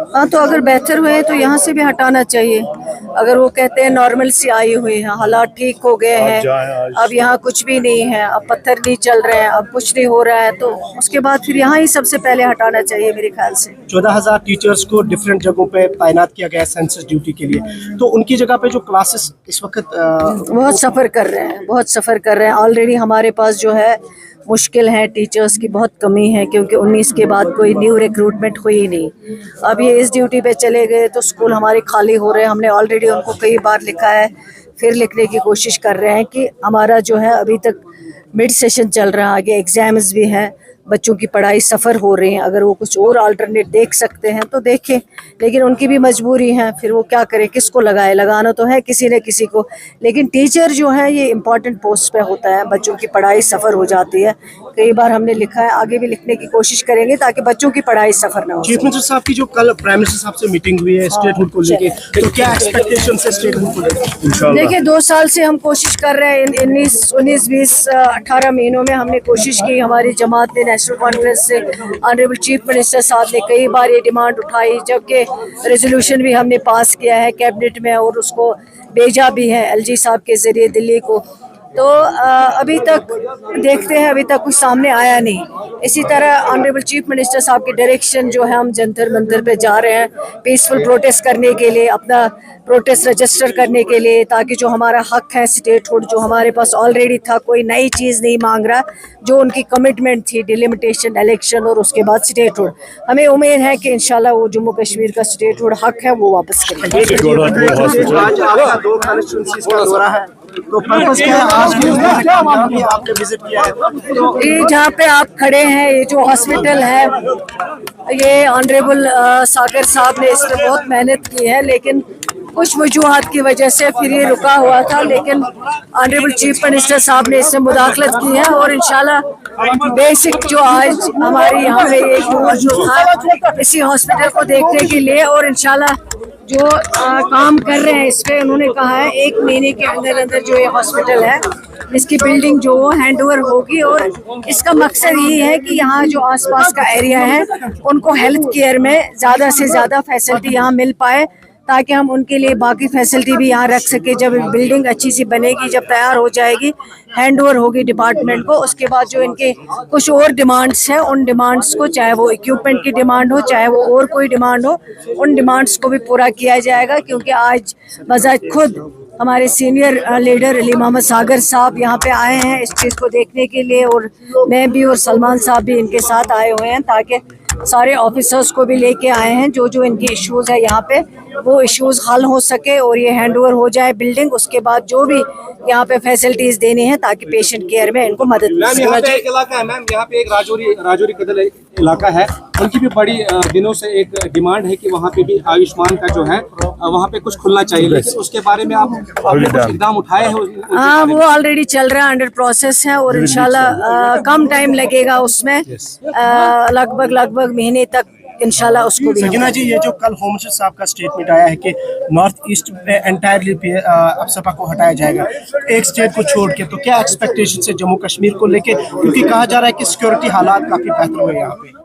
हाँ, तो अगर बेहतर हुए तो यहाँ से भी हटाना चाहिए। अगर वो कहते हैं नॉर्मल सी आई हुई है, हालात ठीक हो गए हैं, अब यहाँ कुछ भी नहीं है, अब पत्थर नहीं चल रहे हैं, अब कुछ नहीं हो रहा है, तो उसके बाद फिर यहाँ ही सबसे पहले हटाना चाहिए मेरे ख्याल से। 14,000 टीचर्स को डिफरेंट जगहों पे तैनात किया गया है सेंसस ड्यूटी के लिए, तो उनकी जगह पे जो क्लासेस इस वक्त बहुत सफ़र कर रहे हैं, बहुत सफ़र कर रहे हैं। ऑलरेडी हमारे पास जो है मुश्किल है, टीचर्स की बहुत कमी है, क्योंकि 19 के बाद कोई न्यू रिक्रूटमेंट हुई ही नहीं। अब ये इस ड्यूटी पे चले गए तो स्कूल हमारे खाली हो रहे हैं। हमने ऑलरेडी उनको कई बार लिखा है, फिर लिखने की कोशिश कर रहे हैं कि हमारा जो है अभी तक मिड सेशन चल रहा है, आगे एग्ज़ाम्स भी हैं, बच्चों की पढ़ाई सफ़र हो रही है। अगर वो कुछ और अल्टरनेट देख सकते हैं तो देखें, लेकिन उनकी भी मजबूरी है, फिर वो क्या करें, किसको लगाए, लगाना तो है किसी न किसी को। लेकिन टीचर जो है ये इम्पॉर्टेंट पोस्ट पे होता है, बच्चों की पढ़ाई सफ़र हो जाती है। कई बार हमने लिखा है, आगे भी लिखने की कोशिश करेंगे ताकि बच्चों की पढ़ाई सफ़र ना हो। चीफ मिनिस्टर साहब की जो कल प्राइम मिनिस्टर साहब से मीटिंग हुई है स्टेटहुड को लेके, तो क्या एक्सपेक्टेशन है स्टेटहुड को लेकर? देखिए, 2 साल से हम कोशिश कर रहे हैं, 19, 20, 18 महीनों में हमने कोशिश की। हमारी जमात ने नेशनल कॉन्फ्रेंस से ऑनरेबल चीफ मिनिस्टर साहब ने कई बार ये डिमांड उठाई, जबकि रेजोल्यूशन भी हमने पास किया है कैबिनेट में और उसको भेजा भी है एलजी साहब के ज़रिए दिल्ली को। तो अभी तक देखते हैं, अभी तक कुछ सामने आया नहीं। इसी तरह ऑनरेबल चीफ मिनिस्टर साहब की डायरेक्शन जो है, हम जंतर मंतर पे जा रहे हैं पीसफुल प्रोटेस्ट करने के लिए, अपना प्रोटेस्ट रजिस्टर करने के लिए, ताकि जो हमारा हक है स्टेटहुड जो हमारे पास ऑलरेडी था, कोई नई चीज़ नहीं मांग रहा, जो उनकी कमिटमेंट थी डिलिमिटेशन, इलेक्शन और उसके बाद स्टेटहुड, हमें उम्मीद है कि इंशाल्लाह वो जम्मू कश्मीर का स्टेटहुड हक है वो वापस करेंगे। आज आपका 2 कॉन्स्टिट्यूंसीज का दौरा है, तो पर्पस क्या है आज के आपने विजिट किया है? तो ये जहाँ पे आप खड़े हैं, ये जो हॉस्पिटल है, ये ऑनरेबल सागर साहब ने इस पर बहुत मेहनत की है, लेकिन कुछ वजूहात की वजह से फिर ये रुका हुआ था। लेकिन ऑनरेबल चीफ मिनिस्टर साहब ने इससे मुदाखलत की है और इंशाल्लाह बेसिक जो आज हमारी यहाँ पे एक टूर जो था इसी हॉस्पिटल को देखने के लिए, और इंशाल्लाह जो काम कर रहे हैं इस पे, उन्होंने कहा है 1 महीने के अंदर अंदर जो ये हॉस्पिटल है इसकी बिल्डिंग जो वो हैंड ओवर होगी। और इसका मकसद ये है कि यहाँ जो आसपास का एरिया है उनको हेल्थ केयर में ज़्यादा से ज़्यादा फैसिलिटी यहाँ मिल पाए, ताकि हम उनके लिए बाकी फैसिलिटी भी यहाँ रख सके। जब बिल्डिंग अच्छी सी बनेगी, जब तैयार हो जाएगी, हैंड ओवर होगी डिपार्टमेंट को, उसके बाद जो इनके कुछ और डिमांड्स हैं, उन डिमांड्स को, चाहे वो इक्विपमेंट की डिमांड हो, चाहे वो और कोई डिमांड हो, उन डिमांड्स को भी पूरा किया जाएगा। क्योंकि आज बजाज खुद हमारे सीनियर लीडर अली मोहम्मद सागर साहब यहाँ पे आए हैं इस चीज़ को देखने के लिए, और मैं भी और सलमान साहब भी इनके साथ आए हुए हैं, ताकि सारे ऑफिसर्स को भी लेके आए हैं, जो इनके इश्यूज़ है यहाँ पे वो इश्यूज़ हल हो सके और ये हैंड ओवर हो जाए बिल्डिंग। उसके बाद जो भी यहाँ पे फैसिलिटीज़ देनी है ताकि पेशेंट केयर में इनको मदद मिल सके। यहाँ पे एक इलाका है मैम, यहाँ पे एक राजौरी कदल इलाका है, उनकी भी बड़ी दिनों से एक डिमांड है कि वहाँ पे भी आयुष्मान का जो है वहाँ पे कुछ खुलना चाहिए, लेकिन उसके बारे में आपने कुछ इकदाम उठाए हैं? हाँ, वो ऑलरेडी चल रहा है, अंडर प्रोसेस है, और इंशाल्लाह कम टाइम लगेगा उसमें, लगभग महीने तक इंशाल्लाह उसको भी। सकीना जी, ये जो कल होम मिनिस्टर साहब का स्टेटमेंट आया है कि नॉर्थ ईस्ट में एंटायरली अपसपा को हटाया जाएगा एक स्टेट को छोड़ के, तो क्या एक्सपेक्टेशन है जम्मू कश्मीर को लेके, क्योंकि कहा जा रहा है कि सिक्योरिटी हालात काफी बेहतर हुए यहाँ पे?